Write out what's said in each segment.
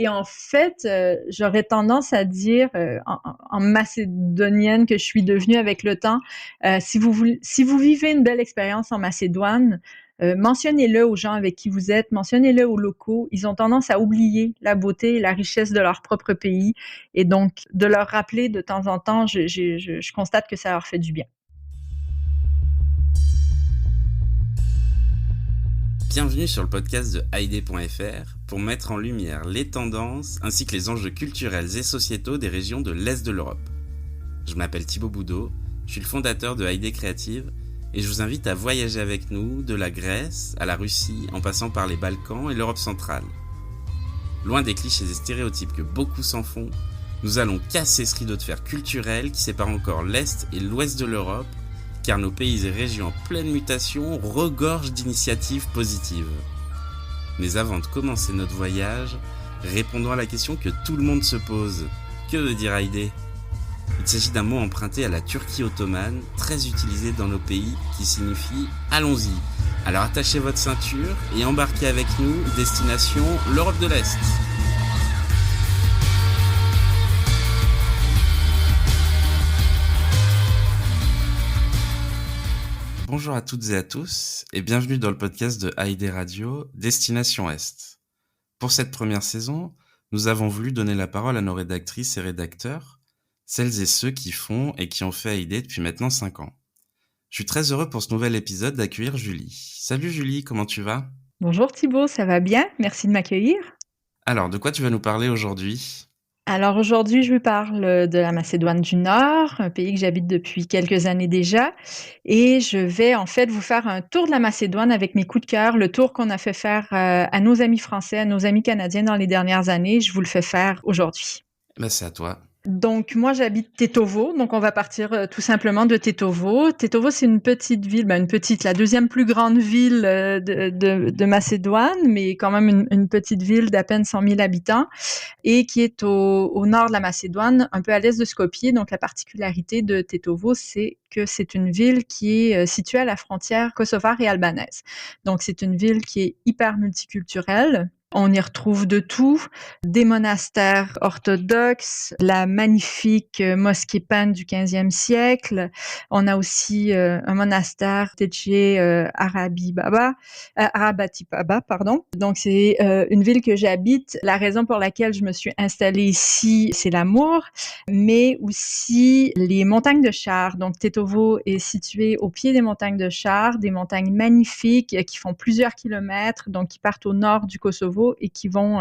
Et en fait, j'aurais tendance à dire, en macédonienne que je suis devenue avec le temps, si vous vivez une belle expérience en Macédoine, mentionnez-le aux gens avec qui vous êtes, mentionnez-le aux locaux. Ils ont tendance à oublier la beauté et la richesse de leur propre pays. Et donc, de leur rappeler de temps en temps, je constate que ça leur fait du bien. Bienvenue sur le podcast de Haïdé.fr pour mettre en lumière les tendances ainsi que les enjeux culturels et sociétaux des régions de l'Est de l'Europe. Je m'appelle Thibaut Boudot, je suis le fondateur de Haïdé Créative et je vous invite à voyager avec nous de la Grèce à la Russie en passant par les Balkans et l'Europe centrale. Loin des clichés et stéréotypes que beaucoup s'en font, nous allons casser ce rideau de fer culturel qui sépare encore l'Est et l'Ouest de l'Europe, car nos pays et régions en pleine mutation regorgent d'initiatives positives. Mais avant de commencer notre voyage, répondons à la question que tout le monde se pose. Que veut dire Haïdé ? Il s'agit d'un mot emprunté à la Turquie ottomane, très utilisé dans nos pays, qui signifie « allons-y ». Alors attachez votre ceinture et embarquez avec nous, destination l'Europe de l'Est. Bonjour à toutes et à tous et bienvenue dans le podcast de Haïdé Radio, Destination Est. Pour cette première saison, nous avons voulu donner la parole à nos rédactrices et rédacteurs, celles et ceux qui font et qui ont fait Haïdé depuis maintenant 5 ans. Je suis très heureux pour ce nouvel épisode d'accueillir Julie. Salut Julie, comment tu vas ? Bonjour Thibaut, ça va bien? Merci de m'accueillir. Alors, de quoi tu vas nous parler aujourd'hui ? Alors aujourd'hui, je vous parle de la Macédoine du Nord, un pays que j'habite depuis quelques années déjà, et je vais en fait vous faire un tour de la Macédoine avec mes coups de cœur, le tour qu'on a fait faire à nos amis français, à nos amis canadiens dans les dernières années. Je vous le fais faire aujourd'hui. C'est à toi. Donc moi j'habite Tetovo, donc on va partir tout simplement de Tetovo. Tetovo c'est une petite ville, la deuxième plus grande ville de Macédoine, mais quand même une petite ville d'à peine 100 000 habitants et qui est au nord de la Macédoine, un peu à l'est de Skopje. Donc la particularité de Tetovo, c'est que c'est une ville qui est située à la frontière kosovare et albanaise. Donc c'est une ville qui est hyper multiculturelle. On y retrouve de tout, des monastères orthodoxes, la magnifique mosquée Pan du XVe siècle. On a aussi un monastère Tecce Arabati Baba, pardon. Donc c'est une ville que j'habite. La raison pour laquelle je me suis installée ici, c'est l'amour, mais aussi les montagnes de Char. Donc Tetovo est situé au pied des montagnes de Char, des montagnes magnifiques qui font plusieurs kilomètres, donc qui partent au nord du Kosovo et qui vont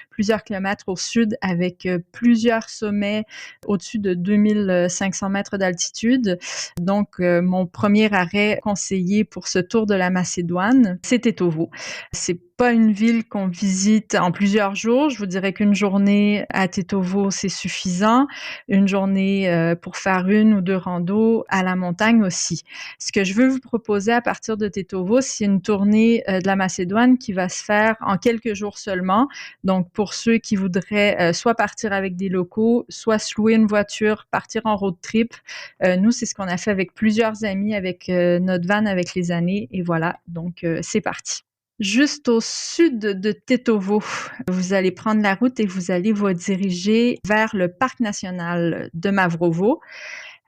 plusieurs kilomètres au sud avec plusieurs sommets au-dessus de 2500 mètres d'altitude. Donc, mon premier arrêt conseillé pour ce tour de la Macédoine, c'est Tetovo. C'est pas une ville qu'on visite en plusieurs jours. Je vous dirais qu'une journée à Tetovo, c'est suffisant. Une journée pour faire 1 ou 2 randos à la montagne aussi. Ce que je veux vous proposer à partir de Tetovo, c'est une tournée de la Macédoine qui va se faire en quelques jours seulement. Donc, pour ceux qui voudraient soit partir avec des locaux, soit se louer une voiture, partir en road trip. Nous, c'est ce qu'on a fait avec plusieurs amis, avec notre van avec les années. Et voilà, donc c'est parti. Juste au sud de Tetovo, vous allez prendre la route et vous allez vous diriger vers le parc national de Mavrovo.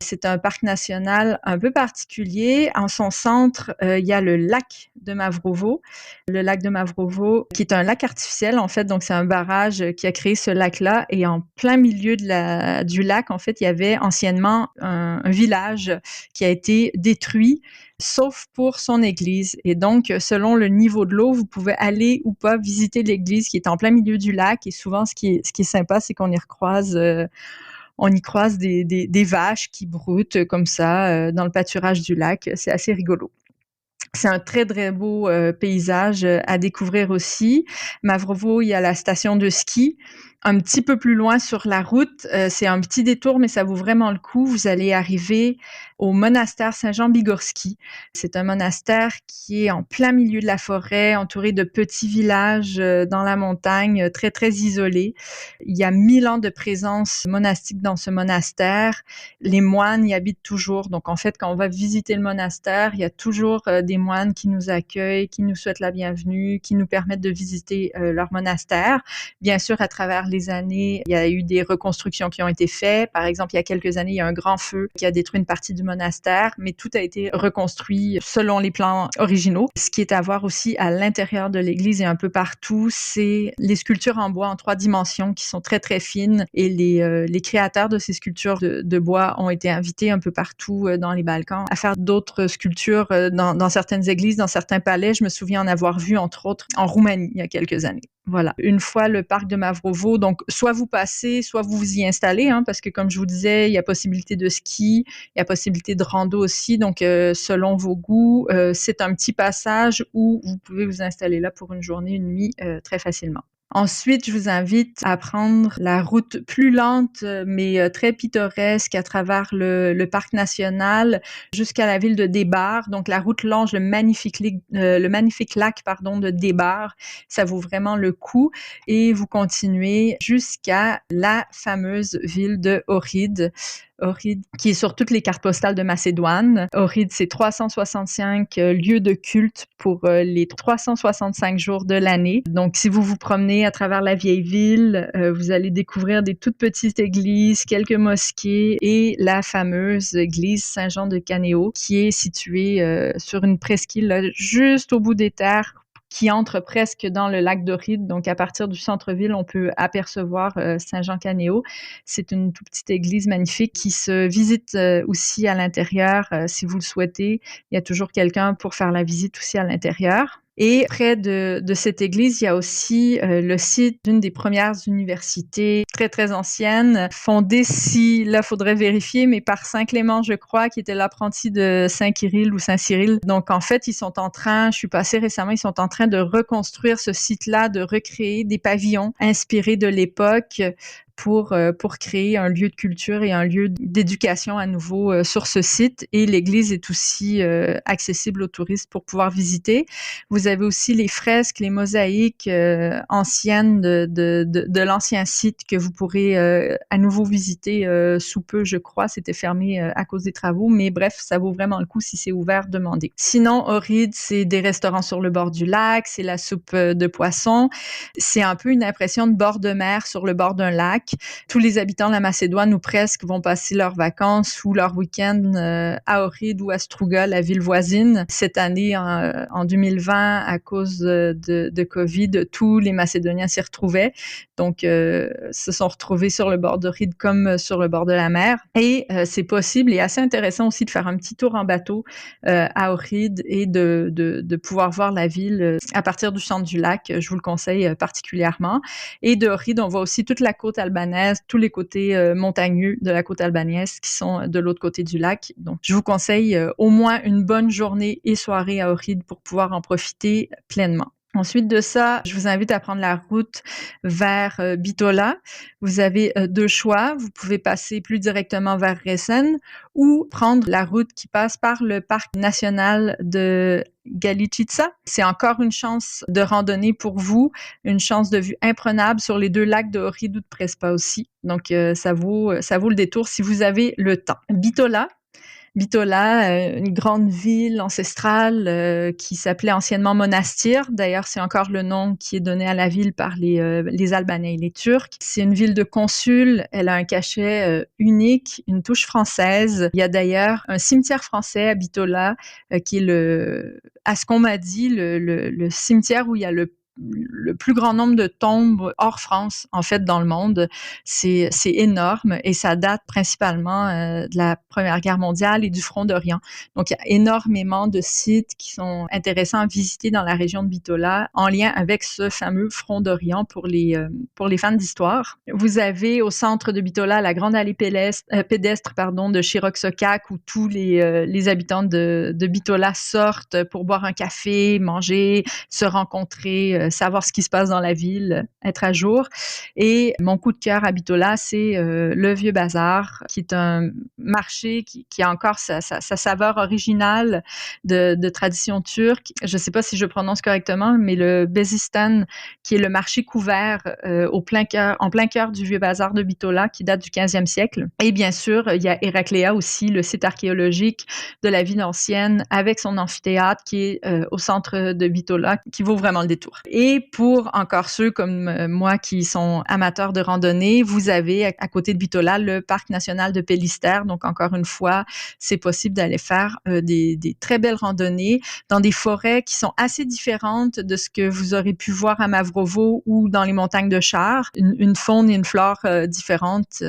C'est un parc national un peu particulier. En son centre, il y a le lac de Mavrovo. Le lac de Mavrovo, qui est un lac artificiel, en fait. Donc, c'est un barrage qui a créé ce lac-là. Et en plein milieu du lac, en fait, il y avait anciennement un village qui a été détruit, sauf pour son église. Et donc, selon le niveau de l'eau, vous pouvez aller ou pas visiter l'église qui est en plein milieu du lac. Et souvent, ce qui est sympa, c'est qu'on y croise des vaches qui broutent comme ça dans le pâturage du lac. C'est assez rigolo. C'est un très, très beau paysage à découvrir aussi. Mavrovo, il y a la station de ski. Un petit peu plus loin sur la route, c'est un petit détour, mais ça vaut vraiment le coup. Vous allez arriver au monastère Saint-Jean-Bigorski. C'est un monastère qui est en plein milieu de la forêt, entouré de petits villages dans la montagne, très, très isolés. Il y a 1000 ans de présence monastique dans ce monastère. Les moines y habitent toujours. Donc, en fait, quand on va visiter le monastère, il y a toujours des moines qui nous accueillent, qui nous souhaitent la bienvenue, qui nous permettent de visiter leur monastère. Bien sûr, à travers les années, il y a eu des reconstructions qui ont été faites. Par exemple, il y a quelques années, il y a un grand feu qui a détruit une partie du monastère, mais tout a été reconstruit selon les plans originaux. Ce qui est à voir aussi à l'intérieur de l'église et un peu partout, c'est les sculptures en bois en 3 dimensions qui sont très, très fines. Et les créateurs de ces sculptures de bois ont été invités un peu partout dans les Balkans à faire d'autres sculptures dans certaines églises, dans certains palais. Je me souviens en avoir vu, entre autres, en Roumanie il y a quelques années. Voilà. Une fois le parc de Mavrovo, donc soit vous passez, soit vous vous y installez, parce que comme je vous disais, il y a possibilité de ski, il y a possibilité de rando aussi, donc selon vos goûts, c'est un petit passage où vous pouvez vous installer là pour une journée, une nuit très facilement. Ensuite, je vous invite à prendre la route plus lente, mais très pittoresque à travers le parc national jusqu'à la ville de Débar. Donc, la route longe le magnifique lac de Débar. Ça vaut vraiment le coup. Et vous continuez jusqu'à la fameuse ville de Ohrid. Ohrid, qui est sur toutes les cartes postales de Macédoine. Ohrid, c'est 365 lieux de culte pour les 365 jours de l'année. Donc, si vous vous promenez à travers la vieille ville, vous allez découvrir des toutes petites églises, quelques mosquées et la fameuse église Saint-Jean de Canéo, qui est située sur une presqu'île là, juste au bout des terres, qui entre presque dans le lac d'Ohrid. Donc, à partir du centre-ville, on peut apercevoir Saint-Jean-Canéo. C'est une toute petite église magnifique qui se visite aussi à l'intérieur. Si vous le souhaitez, il y a toujours quelqu'un pour faire la visite aussi à l'intérieur. Et près de cette église, il y a aussi le site d'une des premières universités très, très anciennes, fondée faudrait vérifier, mais par Saint Clément, je crois, qui était l'apprenti de Saint Kirill ou Saint Cyril. Donc, en fait, je suis passée récemment, ils sont en train de reconstruire ce site-là, de recréer des pavillons inspirés de l'époque pour créer un lieu de culture et un lieu d'éducation à nouveau sur ce site. Et l'église est aussi accessible aux touristes pour pouvoir visiter. Vous avez aussi les fresques, les mosaïques anciennes de l'ancien site que vous pourrez à nouveau visiter sous peu, je crois. C'était fermé à cause des travaux, mais bref, ça vaut vraiment le coup si c'est ouvert, demandez. Sinon, Ohrid, c'est des restaurants sur le bord du lac, c'est la soupe de poisson. C'est un peu une impression de bord de mer sur le bord d'un lac. Tous les habitants de la Macédoine ou presque vont passer leurs vacances ou leur week-end à Ohrid ou à Struga, la ville voisine. Cette année, en 2020, à cause de COVID, tous les Macédoniens s'y retrouvaient. Donc, se sont retrouvés sur le bord d'Ohrid comme sur le bord de la mer. Et c'est possible et assez intéressant aussi de faire un petit tour en bateau à Ohrid et de pouvoir voir la ville à partir du centre du lac. Je vous le conseille particulièrement. Et de Ohrid, on voit aussi toute la côte albanaise, tous les côtés montagneux de la côte albanaise qui sont de l'autre côté du lac. Donc, je vous conseille au moins une bonne journée et soirée à Ohrid pour pouvoir en profiter pleinement. Ensuite de ça, je vous invite à prendre la route vers Bitola. Vous avez 2 choix. Vous pouvez passer plus directement vers Resen ou prendre la route qui passe par le parc national de Galičica. C'est encore une chance de randonnée pour vous, une chance de vue imprenable sur les 2 lacs de Ohrid ou de Prespa aussi. Donc, ça vaut le détour si vous avez le temps. Bitola, une grande ville ancestrale qui s'appelait anciennement Monastir. D'ailleurs, c'est encore le nom qui est donné à la ville par les Albanais et les Turcs. C'est une ville de consuls. Elle a un cachet unique, une touche française. Il y a d'ailleurs un cimetière français à Bitola qui est à ce qu'on m'a dit, le cimetière où il y a le plus grand nombre de tombes hors France, en fait, dans le monde. C'est énorme et ça date principalement de la Première Guerre mondiale et du Front d'Orient. Donc, il y a énormément de sites qui sont intéressants à visiter dans la région de Bitola en lien avec ce fameux Front d'Orient pour les fans d'histoire. Vous avez au centre de Bitola la grande allée pédestre de Chirok-Sokak où tous les habitants de Bitola sortent pour boire un café, manger, se rencontrer savoir ce qui se passe dans la ville, être à jour. Et mon coup de cœur à Bitola, c'est le Vieux Bazar, qui est un marché qui a encore sa saveur originale de tradition turque. Je ne sais pas si je prononce correctement, mais le Bezistan, qui est le marché couvert en plein cœur du Vieux Bazar de Bitola, qui date du 15e siècle. Et bien sûr, il y a Héracléa aussi, le site archéologique de la ville ancienne, avec son amphithéâtre qui est au centre de Bitola, qui vaut vraiment le détour. Et pour encore ceux comme moi qui sont amateurs de randonnée, vous avez à côté de Bitola le parc national de Pélistère. Donc encore une fois, c'est possible d'aller faire des très belles randonnées dans des forêts qui sont assez différentes de ce que vous aurez pu voir à Mavrovo ou dans les montagnes de Char. Une faune et une flore différentes.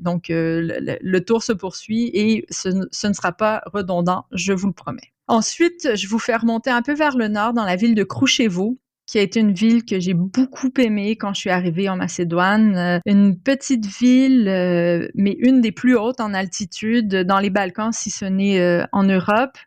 Donc le tour se poursuit et ce ne sera pas redondant, je vous le promets. Ensuite, je vous fais remonter un peu vers le nord dans la ville de Kruševo, qui a été une ville que j'ai beaucoup aimée quand je suis arrivée en Macédoine. Une petite ville, mais une des plus hautes en altitude dans les Balkans, si ce n'est en Europe.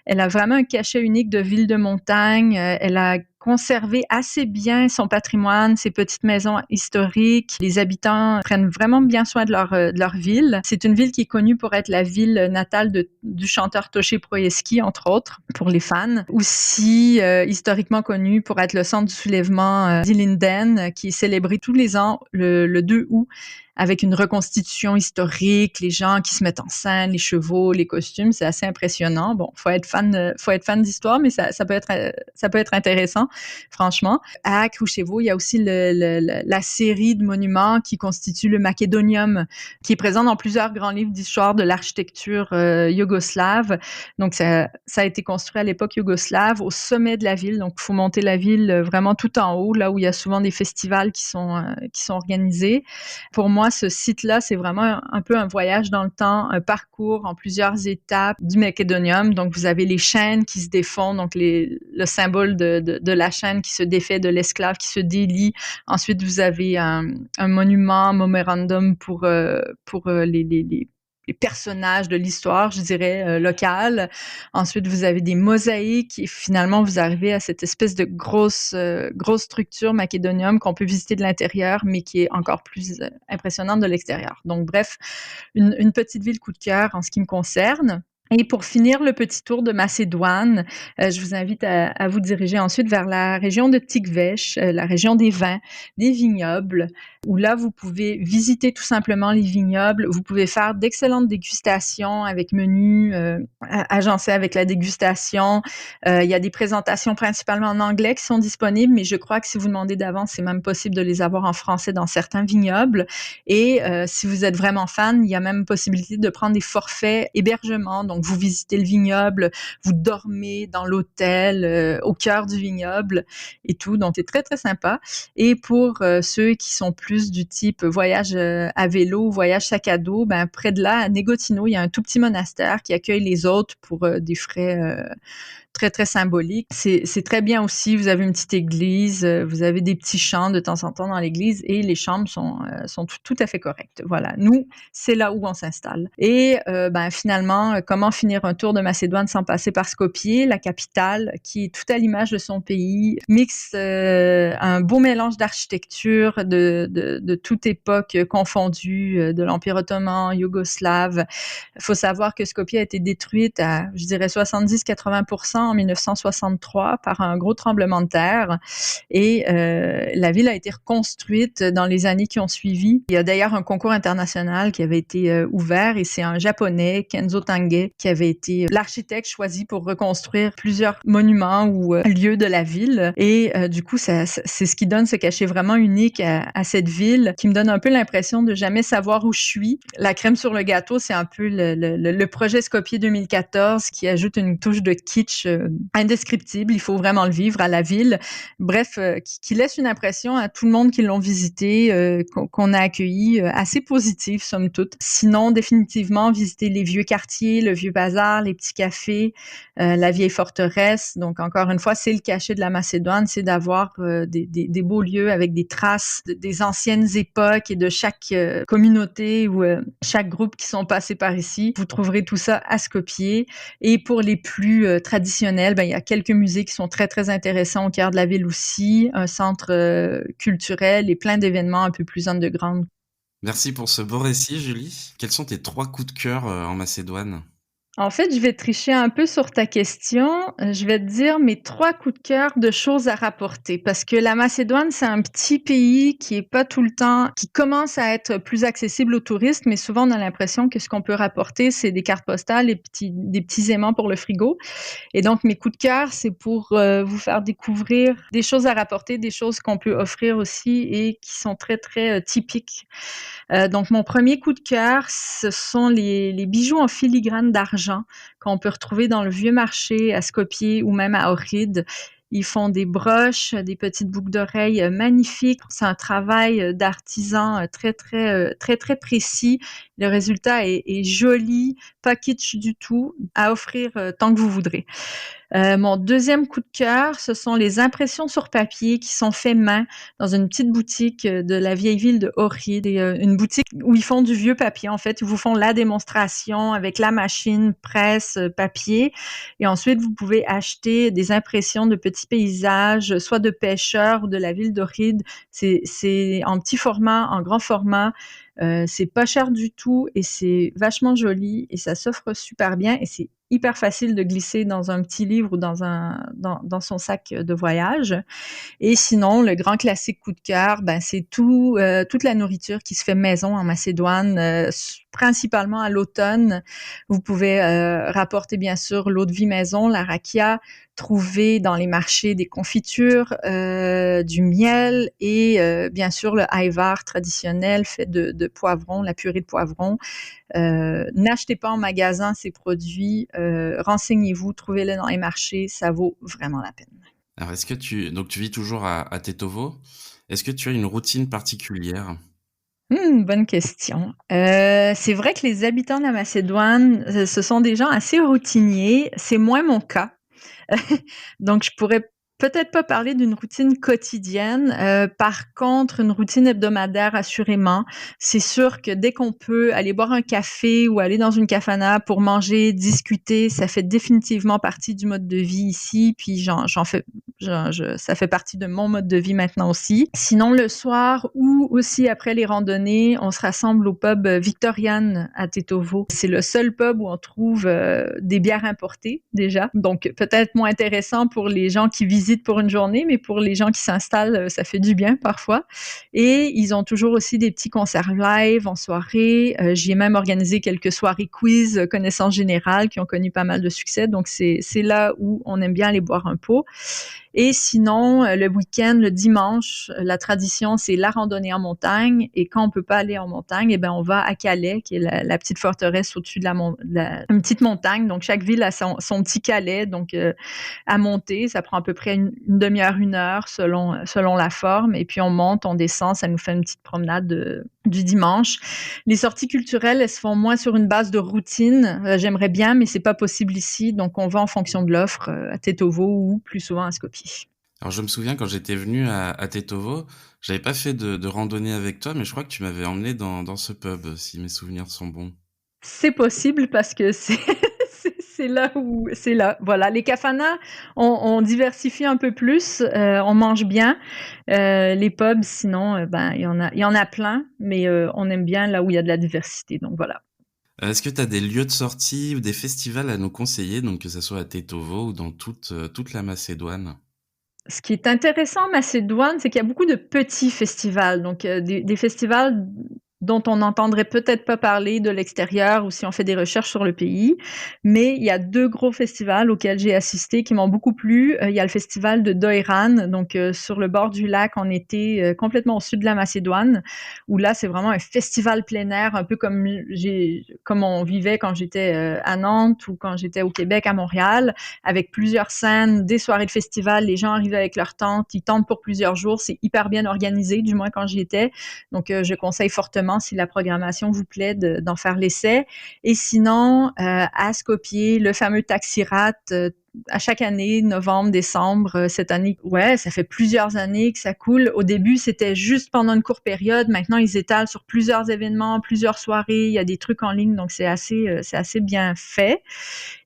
Elle a vraiment un cachet unique de ville de montagne. Elle a conservé assez bien son patrimoine, ses petites maisons historiques. Les habitants prennent vraiment bien soin de leur ville. C'est une ville qui est connue pour être la ville natale du chanteur Toché Proeski, entre autres, pour les fans. Aussi historiquement connue pour être le centre du soulèvement d'Ilinden, qui est célébré tous les ans le 2 août, avec une reconstitution historique, les gens qui se mettent en scène, les chevaux, les costumes, c'est assez impressionnant. Bon, faut être fan d'histoire, mais ça peut être intéressant, franchement. À Kruševo, il y a aussi la série de monuments qui constitue le Macédonium, qui est présent dans plusieurs grands livres d'histoire de l'architecture yougoslave. Donc, ça a été construit à l'époque yougoslave, au sommet de la ville. Donc, il faut monter la ville vraiment tout en haut, là où il y a souvent des festivals qui sont organisés. Pour moi, ce site-là, c'est vraiment un peu un voyage dans le temps, un parcours en plusieurs étapes du Macédonium. Donc, vous avez les chaînes qui se défont, donc le symbole de la chaîne qui se défait, de l'esclave qui se délie. Ensuite, vous avez un monument, un memorandum pour les personnages de l'histoire, je dirais, locale. Ensuite, vous avez des mosaïques et finalement, vous arrivez à cette espèce de grosse structure Macédonium qu'on peut visiter de l'intérieur, mais qui est encore plus impressionnante de l'extérieur. Donc, bref, une petite ville coup de cœur en ce qui me concerne. Et pour finir le petit tour de Macédoine, je vous invite à vous diriger ensuite vers la région de Tikveš, la région des vins, des vignobles, où là, vous pouvez visiter tout simplement les vignobles. Vous pouvez faire d'excellentes dégustations avec menus agencés avec la dégustation. Il y a des présentations principalement en anglais qui sont disponibles, mais je crois que si vous demandez d'avance, c'est même possible de les avoir en français dans certains vignobles. Et si vous êtes vraiment fan, il y a même possibilité de prendre des forfaits hébergement. Donc, vous visitez le vignoble, vous dormez dans l'hôtel au cœur du vignoble et tout. Donc, c'est très, très sympa. Et pour ceux qui sont plus du type voyage à vélo, voyage sac à dos, ben, près de là, à Négotino, il y a un tout petit monastère qui accueille les hôtes pour des frais très, très symbolique. C'est très bien aussi. Vous avez une petite église, vous avez des petits chants de temps en temps dans l'église et les chambres sont tout à fait correctes. Voilà. Nous, c'est là où on s'installe. Et finalement, comment finir un tour de Macédoine sans passer par Skopje, la capitale, qui est tout à l'image de son pays, mixe un beau mélange d'architecture de toute époque confondue, de l'Empire ottoman, yougoslave. Il faut savoir que Skopje a été détruite à, je dirais, 70-80% en 1963 par un gros tremblement de terre et la ville a été reconstruite dans les années qui ont suivi. Il y a d'ailleurs un concours international qui avait été ouvert et c'est un Japonais, Kenzo Tange, qui avait été l'architecte choisi pour reconstruire plusieurs monuments ou lieux de la ville et du coup, c'est ce qui donne ce cachet vraiment unique à cette ville qui me donne un peu l'impression de jamais savoir où je suis. La crème sur le gâteau, c'est un peu le projet Skopje 2014 qui ajoute une touche de kitsch indescriptible, il faut vraiment le vivre à la ville. Bref, qui laisse une impression à tout le monde qui l'ont visité, qu'on a accueilli assez positive, somme toute. Sinon, définitivement, visiter les vieux quartiers, le vieux bazars, les petits cafés, la vieille forteresse. Donc, encore une fois, c'est le cachet de la Macédoine, c'est d'avoir des beaux lieux avec des traces des anciennes époques et de chaque communauté ou chaque groupe qui sont passés par ici. Vous trouverez tout ça à Skopje. Et pour les plus traditionnels, il y a quelques musées qui sont très, très intéressants au cœur de la ville aussi, un centre culturel et plein d'événements un peu plus underground. Merci pour ce beau récit, Julie. Quels sont tes 3 coups de cœur en Macédoine? En fait, je vais tricher un peu sur ta question. Je vais te dire mes 3 coups de cœur de choses à rapporter parce que la Macédoine, c'est un petit pays qui est pas tout le temps, qui commence à être plus accessible aux touristes, mais souvent on a l'impression que ce qu'on peut rapporter, c'est des cartes postales, des petits aimants pour le frigo. Et donc, mes coups de cœur, c'est pour vous faire découvrir des choses à rapporter, des choses qu'on peut offrir aussi et qui sont très, très typiques. Donc, mon premier coup de cœur, ce sont les bijoux en filigrane d'argent qu'on peut retrouver dans le vieux marché à Skopje ou même à Ohrid. Ils font des broches, des petites boucles d'oreilles magnifiques. C'est un travail d'artisan très, très, très, très précis. Le résultat est joli, pas kitsch du tout, à offrir tant que vous voudrez. Mon deuxième coup de cœur, ce sont les impressions sur papier qui sont faites main dans une petite boutique de la vieille ville de Ohrid. Une boutique où ils font du vieux papier. En fait, ils vous font la démonstration avec la machine, presse, papier. Et ensuite, vous pouvez acheter des impressions de petits paysages, soit de pêcheurs ou de la ville d'Ohrid. C'est en petit format, en grand format. C'est pas cher du tout et c'est vachement joli et ça s'offre super bien et c'est hyper facile de glisser dans un petit livre ou dans son sac de voyage. Et sinon, le grand classique coup de cœur, c'est toute la nourriture qui se fait maison en Macédoine, principalement à l'automne. Vous pouvez rapporter bien sûr l'eau de vie maison, la rakia, trouver dans les marchés des confitures, du miel et bien sûr le ajvar traditionnel fait de poivrons, la purée de poivrons. N'achetez pas en magasin ces produits, renseignez-vous, trouvez-les dans les marchés, ça vaut vraiment la peine. Alors, est-ce que tu vis toujours à Tetovo? Est-ce que tu as une routine particulière? Bonne question. C'est vrai que les habitants de la Macédoine, ce sont des gens assez routiniers. C'est moins mon cas. Donc, je pourrais peut-être pas parler d'une routine quotidienne. Par contre, une routine hebdomadaire, assurément. C'est sûr que dès qu'on peut aller boire un café ou aller dans une cafana pour manger, discuter, ça fait définitivement partie du mode de vie ici. Puis ça fait partie de mon mode de vie maintenant aussi. Sinon, le soir ou aussi après les randonnées, on se rassemble au pub Victorian à Tetovo. C'est le seul pub où on trouve des bières importées déjà. Donc, peut-être moins intéressant pour les gens qui visitent pour une journée, mais pour les gens qui s'installent, ça fait du bien parfois. Et ils ont toujours aussi des petits concerts live en soirée. J'y ai même organisé quelques soirées quiz, connaissances générales qui ont connu pas mal de succès. Donc, c'est là où on aime bien aller boire un pot. Et sinon, le week-end, le dimanche, la tradition, c'est la randonnée en montagne. Et quand on peut pas aller en montagne, on va à Calais, qui est la petite forteresse au-dessus de une petite montagne. Donc, chaque ville a son petit Calais. Donc, à monter, ça prend à peu près une demi-heure, 1 heure selon la forme. Et puis, on monte, on descend, ça nous fait une petite promenade du dimanche. Les sorties culturelles, elles se font moins sur une base de routine. J'aimerais bien, mais c'est pas possible ici. Donc, on va en fonction de l'offre à Tetovo ou plus souvent à Skopje. Alors, je me souviens quand j'étais venu à Tetovo, j'avais pas fait de randonnée avec toi, mais je crois que tu m'avais emmené dans ce pub, si mes souvenirs sont bons. C'est possible parce que c'est là. Voilà, les kafanas, on diversifie un peu plus, on mange bien. Les pubs, sinon, il y en a plein, mais on aime bien là où il y a de la diversité. Donc voilà. Est-ce que tu as des lieux de sortie ou des festivals à nous conseiller, donc que ça soit à Tetovo ou dans toute la Macédoine? Ce qui est intéressant en Macédoine, c'est qu'il y a beaucoup de petits festivals, donc des festivals dont on n'entendrait peut-être pas parler de l'extérieur ou si on fait des recherches sur le pays. Mais il y a 2 gros festivals auxquels j'ai assisté qui m'ont beaucoup plu. Il y a le festival de Doiran, donc sur le bord du lac en été, complètement au sud de la Macédoine, où là, c'est vraiment un festival plein air, un peu comme on vivait quand j'étais à Nantes ou quand j'étais au Québec, à Montréal, avec plusieurs scènes, des soirées de festival, les gens arrivent avec leurs tentes, ils tentent pour plusieurs jours, c'est hyper bien organisé, du moins quand j'y étais. Donc, je conseille fortement vraiment, si la programmation vous plaît, d'en faire l'essai. Et sinon, à Skopje, le fameux Taxirat, à chaque année, novembre, décembre, cette année, ouais, ça fait plusieurs années que ça coule. Au début, c'était juste pendant une courte période. Maintenant, ils étalent sur plusieurs événements, plusieurs soirées. Il y a des trucs en ligne, donc c'est assez bien fait.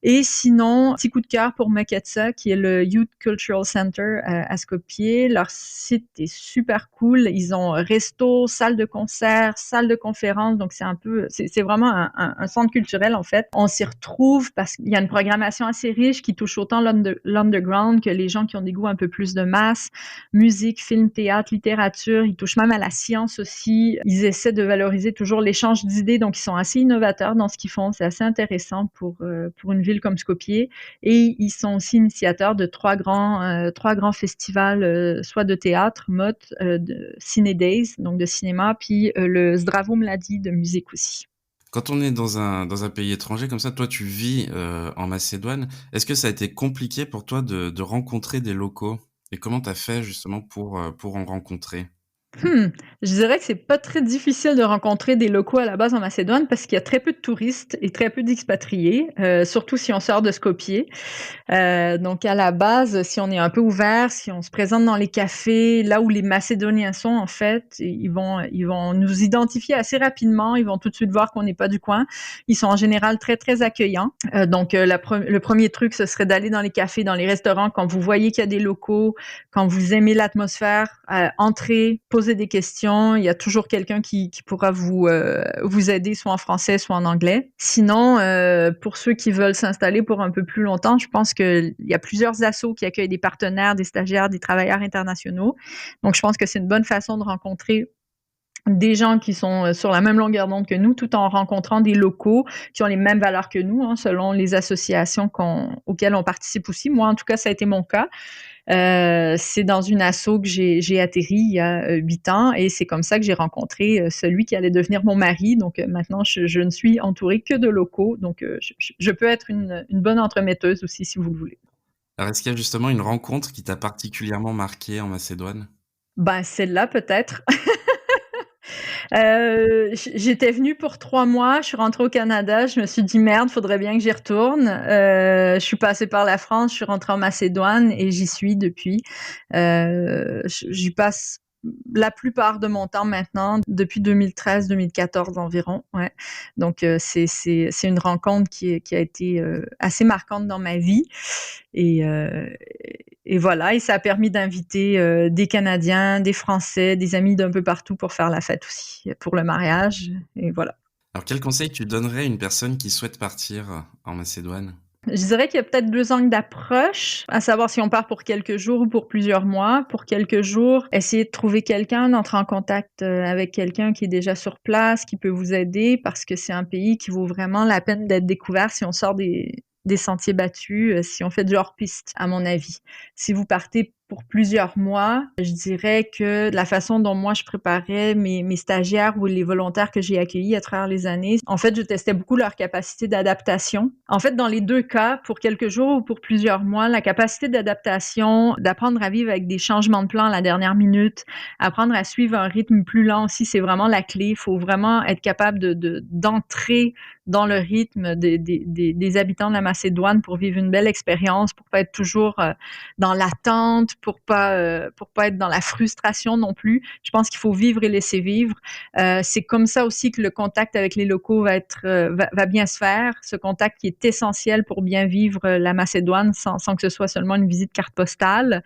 Et sinon, petit coup de cœur pour Meketsa, qui est le Youth Cultural Center à Skopje. Leur site est super cool. Ils ont resto, salle de concert, salle de conférence. Donc, c'est vraiment un centre culturel, en fait. On s'y retrouve parce qu'il y a une programmation assez riche qui touche autant l'underground que les gens qui ont des goûts un peu plus de masse. Musique, film, théâtre, littérature. Ils touchent même à la science aussi. Ils essaient de valoriser toujours l'échange d'idées. Donc, ils sont assez innovateurs dans ce qu'ils font. C'est assez intéressant pour une ville comme Skopje. Et ils sont aussi initiateurs de trois grands festivals, soit de théâtre, MOT, de Ciné Days, donc de cinéma, puis le Zdravo Mladi de musique aussi. Quand on est dans un pays étranger comme ça, toi tu vis en Macédoine, est-ce que ça a été compliqué pour toi de rencontrer des locaux? Et comment tu as fait justement pour en rencontrer? Je dirais que c'est pas très difficile de rencontrer des locaux à la base en Macédoine parce qu'il y a très peu de touristes et très peu d'expatriés, surtout si on sort de Skopje. Donc à la base, si on est un peu ouvert, si on se présente dans les cafés, là où les Macédoniens sont en fait, ils vont nous identifier assez rapidement, ils vont tout de suite voir qu'on n'est pas du coin. Ils sont en général très très accueillants. Donc le premier truc, ce serait d'aller dans les cafés, dans les restaurants quand vous voyez qu'il y a des locaux, quand vous aimez l'atmosphère, entrez, posez des questions. Il y a toujours quelqu'un qui pourra vous aider, soit en français, soit en anglais. Sinon, pour ceux qui veulent s'installer pour un peu plus longtemps, je pense qu'il y a plusieurs assos qui accueillent des partenaires, des stagiaires, des travailleurs internationaux. Donc, je pense que c'est une bonne façon de rencontrer des gens qui sont sur la même longueur d'onde que nous, tout en rencontrant des locaux qui ont les mêmes valeurs que nous, selon les associations auxquelles on participe aussi. Moi, en tout cas, ça a été mon cas. C'est dans une asso que j'ai atterri il y a 8 ans et c'est comme ça que j'ai rencontré celui qui allait devenir mon mari. Donc maintenant, je ne suis entourée que de locaux. Donc je peux être une bonne entremetteuse aussi, si vous le voulez. Alors est-ce qu'il y a justement une rencontre qui t'a particulièrement marqué en Macédoine? Ben, celle-là, peut-être. J'étais venue pour 3 mois, je suis rentrée au Canada, je me suis dit merde, faudrait bien que j'y retourne. Je suis passée par la France, je suis rentrée en Macédoine et j'y suis depuis. J'y passe la plupart de mon temps maintenant, depuis 2013-2014 environ. Ouais. Donc c'est une rencontre qui a été assez marquante dans ma vie et voilà, et ça a permis d'inviter des Canadiens, des Français, des amis d'un peu partout pour faire la fête aussi, pour le mariage, et voilà. Alors quel conseil tu donnerais à une personne qui souhaite partir en Macédoine? Je dirais qu'il y a peut-être 2 angles d'approche, à savoir si on part pour quelques jours ou pour plusieurs mois. Pour quelques jours, essayez de trouver quelqu'un, d'entrer en contact avec quelqu'un qui est déjà sur place, qui peut vous aider, parce que c'est un pays qui vaut vraiment la peine d'être découvert si on sort des sentiers battus, si on fait du hors-piste, à mon avis. Si vous partez pour plusieurs mois, je dirais que la façon dont moi je préparais mes stagiaires ou les volontaires que j'ai accueillis à travers les années, en fait, je testais beaucoup leur capacité d'adaptation. En fait, dans les deux cas, pour quelques jours ou pour plusieurs mois, la capacité d'adaptation, d'apprendre à vivre avec des changements de plan à la dernière minute, apprendre à suivre un rythme plus lent aussi, c'est vraiment la clé. Il faut vraiment être capable d'entrer dans le rythme des habitants de la Macédoine pour vivre une belle expérience, pour pas être toujours dans l'attente, pour pas être dans la frustration non plus. Je pense qu'il faut vivre et laisser vivre. C'est comme ça aussi que le contact avec les locaux va bien se faire. Ce contact qui est essentiel pour bien vivre la Macédoine sans que ce soit seulement une visite carte postale.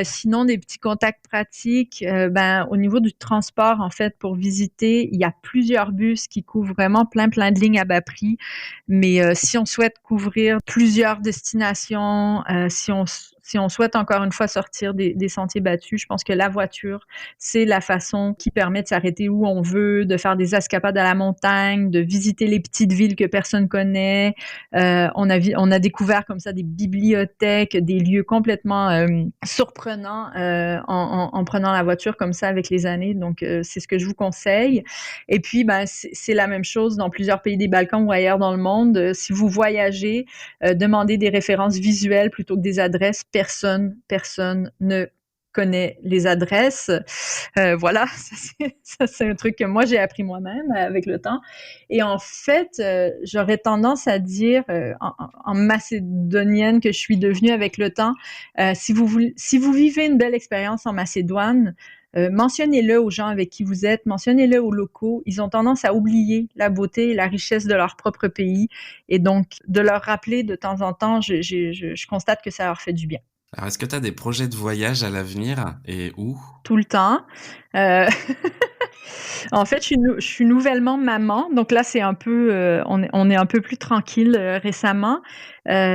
Sinon, des petits contacts pratiques, au niveau du transport, en fait, pour visiter, il y a plusieurs bus qui couvrent vraiment plein de lignes à bas prix. Mais si on souhaite couvrir plusieurs destinations, si on souhaite encore une fois sortir des sentiers battus, je pense que la voiture, c'est la façon qui permet de s'arrêter où on veut, de faire des escapades à la montagne, de visiter les petites villes que personne connaît. On a découvert comme ça des bibliothèques, des lieux complètement surprenants en prenant la voiture comme ça avec les années. Donc, c'est ce que je vous conseille. Et puis, c'est la même chose dans plusieurs pays des Balkans ou ailleurs dans le monde. Si vous voyagez, demandez des références visuelles plutôt que des adresses. Personne ne connaît les adresses. Voilà, ça, c'est un truc que moi, j'ai appris moi-même avec le temps. Et en fait, j'aurais tendance à dire, en macédonienne que je suis devenue avec le temps, si vous vivez une belle expérience en Macédoine, mentionnez-le aux gens avec qui vous êtes, mentionnez-le aux locaux. Ils ont tendance à oublier la beauté et la richesse de leur propre pays. Et donc, de leur rappeler de temps en temps, je constate que ça leur fait du bien. Alors, est-ce que tu as des projets de voyage à l'avenir et où? Tout le temps. En fait, je suis nouvellement maman, donc là, c'est un peu, on est un peu plus tranquille récemment.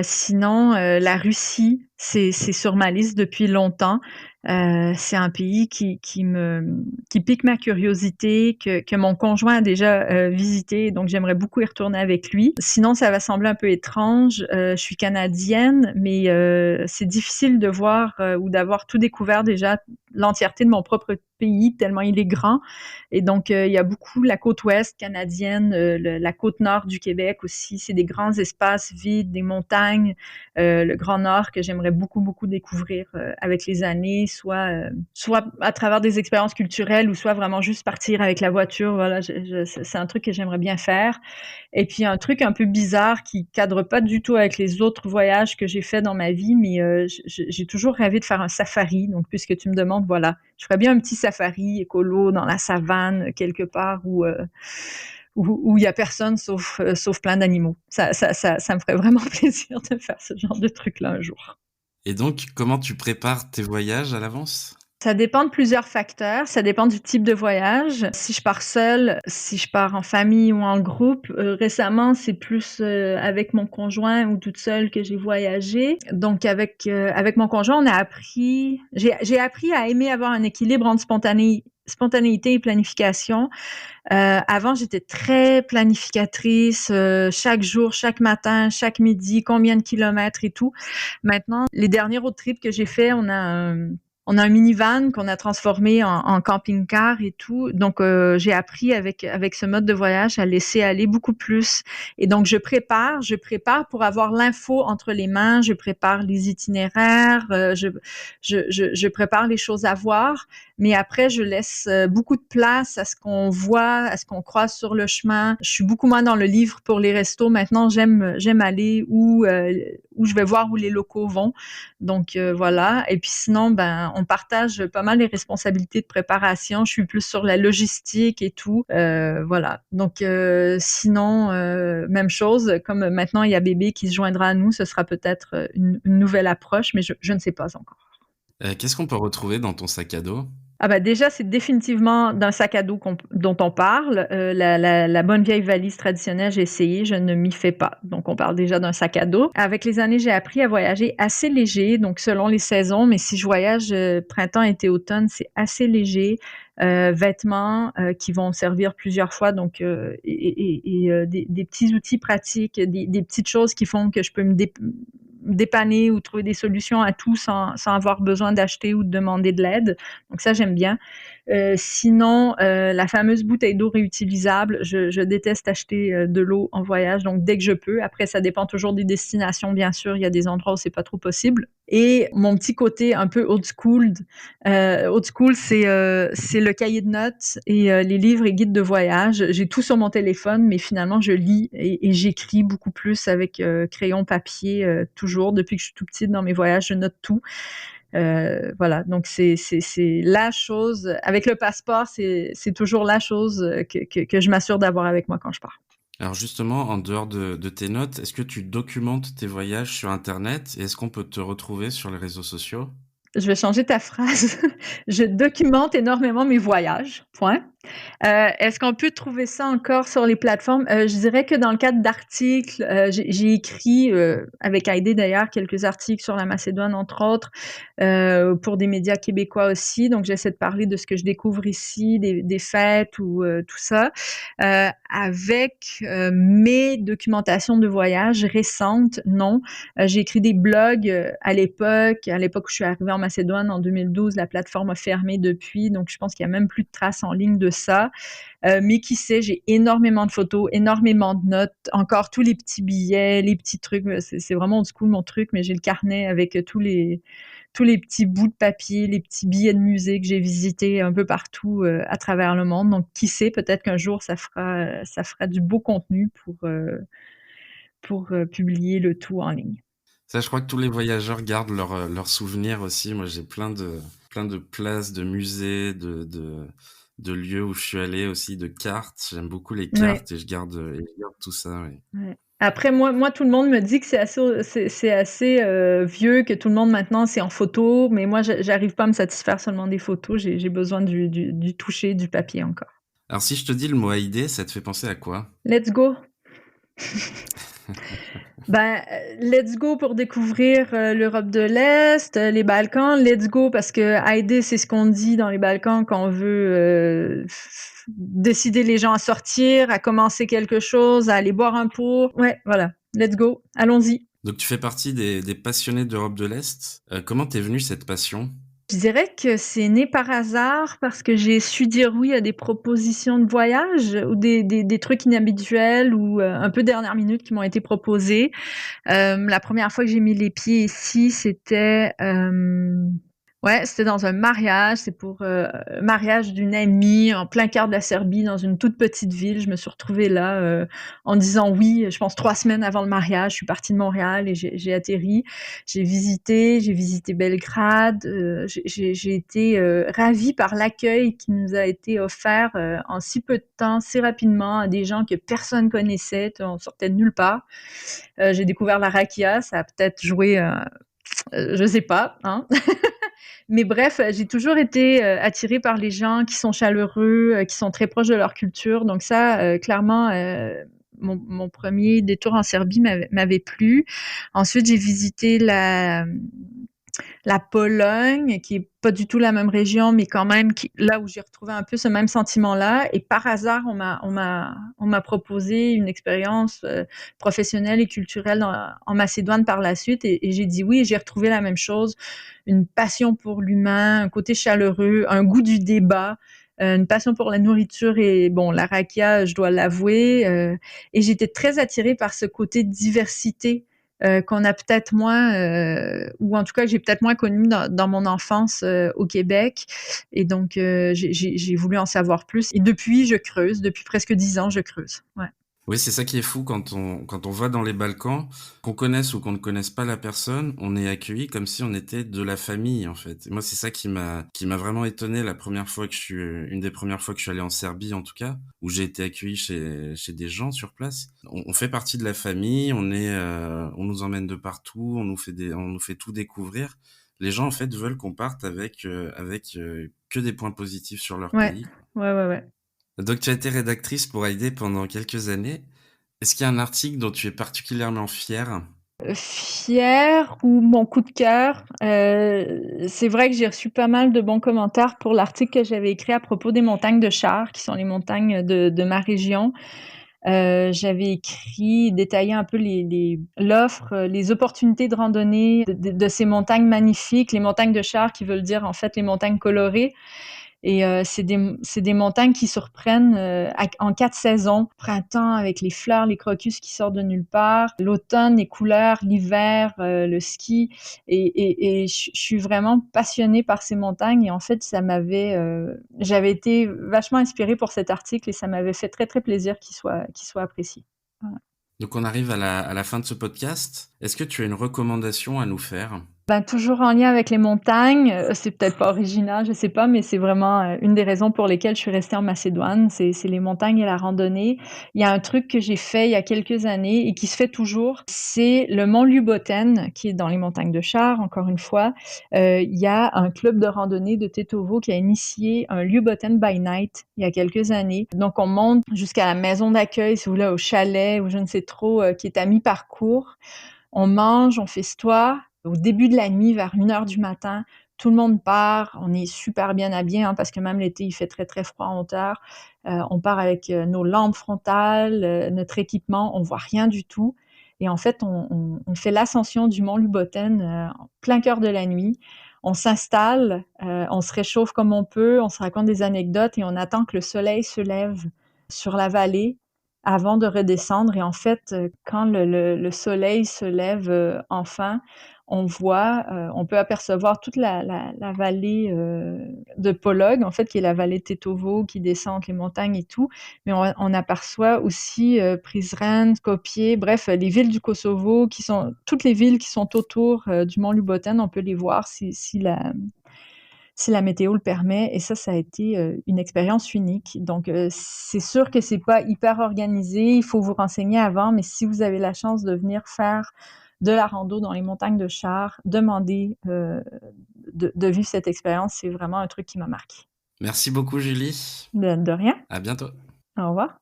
Sinon, la Russie, c'est sur ma liste depuis longtemps. C'est un pays qui pique ma curiosité, que mon conjoint a déjà visité, donc j'aimerais beaucoup y retourner avec lui. Sinon, ça va sembler un peu étrange. Je suis canadienne, mais c'est difficile de voir ou d'avoir tout découvert déjà l'entièreté de mon propre pays, tellement il est grand. Et donc, il y a beaucoup la côte ouest canadienne, la côte nord du Québec aussi. C'est des grands espaces vides, des montagnes, le Grand Nord que j'aimerais beaucoup, beaucoup découvrir avec les années, soit à travers des expériences culturelles ou soit vraiment juste partir avec la voiture. Voilà, c'est un truc que j'aimerais bien faire. Et puis, un truc un peu bizarre qui cadre pas du tout avec les autres voyages que j'ai faits dans ma vie, mais j'ai toujours rêvé de faire un safari. Donc, puisque tu me demandes, voilà, je ferais bien un petit safari écolo dans la savane, quelque part où il y a personne sauf plein d'animaux. Ça me ferait vraiment plaisir de faire ce genre de truc-là un jour. Et donc, comment tu prépares tes voyages à l'avance? Ça dépend de plusieurs facteurs. Ça dépend du type de voyage. Si je pars seule, si je pars en famille ou en groupe, récemment, c'est plus avec mon conjoint ou toute seule que j'ai voyagé. Donc, avec mon conjoint, j'ai appris à aimer avoir un équilibre entre spontanéité et planification. Avant, j'étais très planificatrice, chaque jour, chaque matin, chaque midi, combien de kilomètres et tout. Maintenant, les derniers road trips que j'ai faits, on a un minivan qu'on a transformé en camping-car et tout. Donc, j'ai appris avec ce mode de voyage à laisser aller beaucoup plus. Et donc, je prépare pour avoir l'info entre les mains. Je prépare les itinéraires. Je prépare les choses à voir. Mais après, je laisse beaucoup de place à ce qu'on voit, à ce qu'on croise sur le chemin. Je suis beaucoup moins dans le livre pour les restos. Maintenant, j'aime aller où je vais voir où les locaux vont. Donc, voilà. Et puis sinon, on partage pas mal les responsabilités de préparation. Je suis plus sur la logistique et tout. Voilà. Donc, sinon, même chose. Comme maintenant, il y a bébé qui se joindra à nous, ce sera peut-être une nouvelle approche, mais je ne sais pas encore. Qu'est-ce qu'on peut retrouver dans ton sac à dos? Déjà, c'est définitivement d'un sac à dos dont on parle. La bonne vieille valise traditionnelle, j'ai essayé, je ne m'y fais pas. Donc, on parle déjà d'un sac à dos. Avec les années, j'ai appris à voyager assez léger, donc selon les saisons. Mais si je voyage printemps, été, automne, c'est assez léger. Vêtements qui vont servir plusieurs fois, donc des petits outils pratiques, des petites choses qui font que je peux me dépanner ou trouver des solutions à tout sans avoir besoin d'acheter ou de demander de l'aide. Donc ça, j'aime bien. Sinon, la fameuse bouteille d'eau réutilisable, je déteste acheter de l'eau en voyage, donc dès que je peux. Après, ça dépend toujours des destinations, bien sûr. Il y a des endroits où c'est pas trop possible. Et mon petit côté un peu old school, c'est le cahier de notes et les livres et guides de voyage. J'ai tout sur mon téléphone, mais finalement, je lis et j'écris beaucoup plus avec crayon, papier, toujours. Depuis que je suis tout petite dans mes voyages, je note tout. Voilà, donc c'est la chose. Avec le passeport, c'est toujours la chose que je m'assure d'avoir avec moi quand je pars. Alors justement, en dehors de tes notes, est-ce que tu documentes tes voyages sur Internet et est-ce qu'on peut te retrouver sur les réseaux sociaux? Je vais changer ta phrase. Je documente énormément mes voyages, point. Est-ce qu'on peut trouver ça encore sur les plateformes? Je dirais que dans le cadre d'articles, j'ai écrit, avec Heidi d'ailleurs, quelques articles sur la Macédoine, entre autres, pour des médias québécois aussi. Donc, j'essaie de parler de ce que je découvre ici, des fêtes ou tout ça. Avec mes documentations de voyage récentes, non. J'ai écrit des blogs à l'époque où je suis arrivée en Macédoine en 2012. La plateforme a fermé depuis, donc je pense qu'il y a même plus de traces en ligne de ça. Mais qui sait, j'ai énormément de photos, énormément de notes, encore tous les petits billets, les petits trucs. C'est vraiment old school mon truc, mais j'ai le carnet avec tous les petits bouts de papier, les petits billets de musée que j'ai visités un peu partout à travers le monde. Donc, qui sait, peut-être qu'un jour, ça fera du beau contenu pour publier le tout en ligne. Ça, je crois que tous les voyageurs gardent leurs souvenirs aussi. Moi, j'ai plein de places, de musées, de lieux où je suis allé aussi, de cartes. J'aime beaucoup les Ouais. cartes et je garde tout ça, oui. Ouais. Après, moi, tout le monde me dit que c'est assez vieux, que tout le monde maintenant c'est en photo, mais moi, j'arrive pas à me satisfaire seulement des photos. J'ai besoin du toucher, du papier encore. Alors, si je te dis le mot Haïdé, ça te fait penser à quoi? Let's go. Ben, let's go pour découvrir l'Europe de l'Est, les Balkans. Let's go parce que aider, c'est ce qu'on dit dans les Balkans quand on veut décider les gens à sortir, à commencer quelque chose, à aller boire un pot. Ouais, voilà. Let's go. Allons-y. Donc, tu fais partie des passionnés d'Europe de l'Est. Comment t'es venue cette passion? Je dirais que c'est né par hasard parce que j'ai su dire oui à des propositions de voyage ou des trucs inhabituels ou un peu dernière minute qui m'ont été proposés. La première fois que j'ai mis les pieds ici, c'était dans un mariage. C'est pour mariage d'une amie en plein cœur de la Serbie, dans une toute petite ville. Je me suis retrouvée là en disant oui. Je pense 3 semaines avant le mariage, je suis partie de Montréal et j'ai atterri. J'ai visité Belgrade. J'ai été ravie par l'accueil qui nous a été offert en si peu de temps, si rapidement, à des gens que personne connaissait. On sortait de nulle part. J'ai découvert la rakia, ça a peut-être joué, je sais pas, hein. Mais bref, j'ai toujours été attirée par les gens qui sont chaleureux, qui sont très proches de leur culture. Donc ça, clairement, mon premier détour en Serbie m'avait plu. Ensuite, j'ai visité la Pologne, qui est pas du tout la même région, mais quand même là où j'ai retrouvé un peu ce même sentiment-là. Et par hasard, on m'a proposé une expérience professionnelle et culturelle en Macédoine par la suite, et j'ai dit oui. Et j'ai retrouvé la même chose, une passion pour l'humain, un côté chaleureux, un goût du débat. Une passion pour la nourriture et bon, la rakia, je dois l'avouer. Et j'étais très attirée par ce côté de diversité qu'on a peut-être moins, ou en tout cas que j'ai peut-être moins connu dans mon enfance au Québec. Et donc, j'ai voulu en savoir plus. Et depuis, je creuse. Depuis presque 10 ans, je creuse. Ouais. Oui, c'est ça qui est fou quand on va dans les Balkans, qu'on connaisse ou qu'on ne connaisse pas la personne, on est accueilli comme si on était de la famille, en fait. Et moi, c'est ça qui m'a vraiment étonné une des premières fois que je suis allé en Serbie, en tout cas, où j'ai été accueilli chez des gens sur place. On fait partie de la famille, on nous emmène de partout, on nous fait tout découvrir. Les gens, en fait, veulent qu'on parte avec que des points positifs sur leur Ouais, pays. ouais. Donc, tu as été rédactrice pour Haïdé pendant quelques années. Est-ce qu'il y a un article dont tu es particulièrement fière? Fière ou mon coup de cœur, c'est vrai que j'ai reçu pas mal de bons commentaires pour l'article que j'avais écrit à propos des montagnes de Char, qui sont les montagnes de ma région. J'avais écrit, détaillé un peu l'offre, les opportunités de randonnée de ces montagnes magnifiques, les montagnes de Char qui veulent dire en fait les montagnes colorées. Et c'est des montagnes qui surprennent en 4 saisons. Printemps avec les fleurs, les crocus qui sortent de nulle part. L'automne, les couleurs, l'hiver, le ski. Et je suis vraiment passionnée par ces montagnes. Et en fait, j'avais été vachement inspirée pour cet article et ça m'avait fait très, très plaisir qu'il soit apprécié. Voilà. Donc, on arrive à la fin de ce podcast. Est-ce que tu as une recommandation à nous faire? Ben, toujours en lien avec les montagnes, c'est peut-être pas original, je sais pas, mais c'est vraiment une des raisons pour lesquelles je suis restée en Macédoine, c'est les montagnes et la randonnée. Il y a un truc que j'ai fait il y a quelques années et qui se fait toujours, c'est le mont Ljuboten, qui est dans les montagnes de Char, encore une fois. Il y a un club de randonnée de Tetovo qui a initié un Ljuboten by Night il y a quelques années. Donc on monte jusqu'à la maison d'accueil, si vous voulez, au chalet ou je ne sais trop, qui est à mi-parcours. On mange, on festoie. Au début de la nuit, vers 1h du matin, tout le monde part. On est super bien habillés, hein, parce que même l'été, il fait très, très froid en hauteur. On part avec nos lampes frontales, notre équipement. On voit rien du tout. Et en fait, on fait l'ascension du mont Ljuboten en plein cœur de la nuit. on s'installe, on se réchauffe comme on peut, on se raconte des anecdotes et on attend que le soleil se lève sur la vallée avant de redescendre. Et en fait, quand le soleil se lève enfin, on peut apercevoir toute la vallée de Polog, en fait, qui est la vallée de Tetovo, qui descend entre les montagnes et tout. Mais on aperçoit aussi Prizren, Skopje, bref, les villes du Kosovo, toutes les villes qui sont autour du mont Loubotane, on peut les voir si la météo le permet. Et ça a été une expérience unique. Donc, c'est sûr que c'est pas hyper organisé, il faut vous renseigner avant, mais si vous avez la chance de venir faire de la rando dans les montagnes de Char, demandez de vivre cette expérience. C'est vraiment un truc qui m'a marqué. Merci beaucoup, Julie. De rien. À bientôt. Au revoir.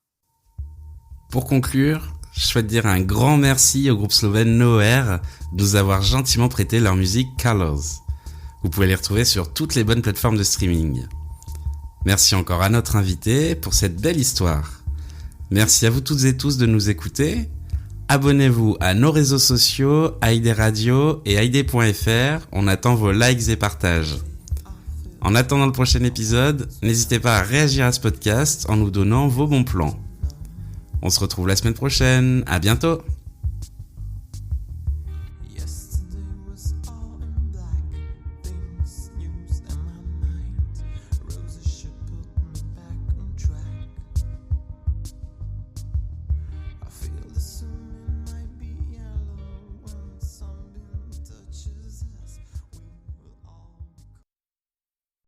Pour conclure, je souhaite dire un grand merci au groupe slovène Nowhere de nous avoir gentiment prêté leur musique Colors. Vous pouvez les retrouver sur toutes les bonnes plateformes de streaming. Merci encore à notre invité pour cette belle histoire. Merci à vous toutes et tous de nous écouter. Abonnez-vous à nos réseaux sociaux, AID Radio et AID.fr. On attend vos likes et partages. En attendant le prochain épisode, n'hésitez pas à réagir à ce podcast en nous donnant vos bons plans. On se retrouve la semaine prochaine. À bientôt!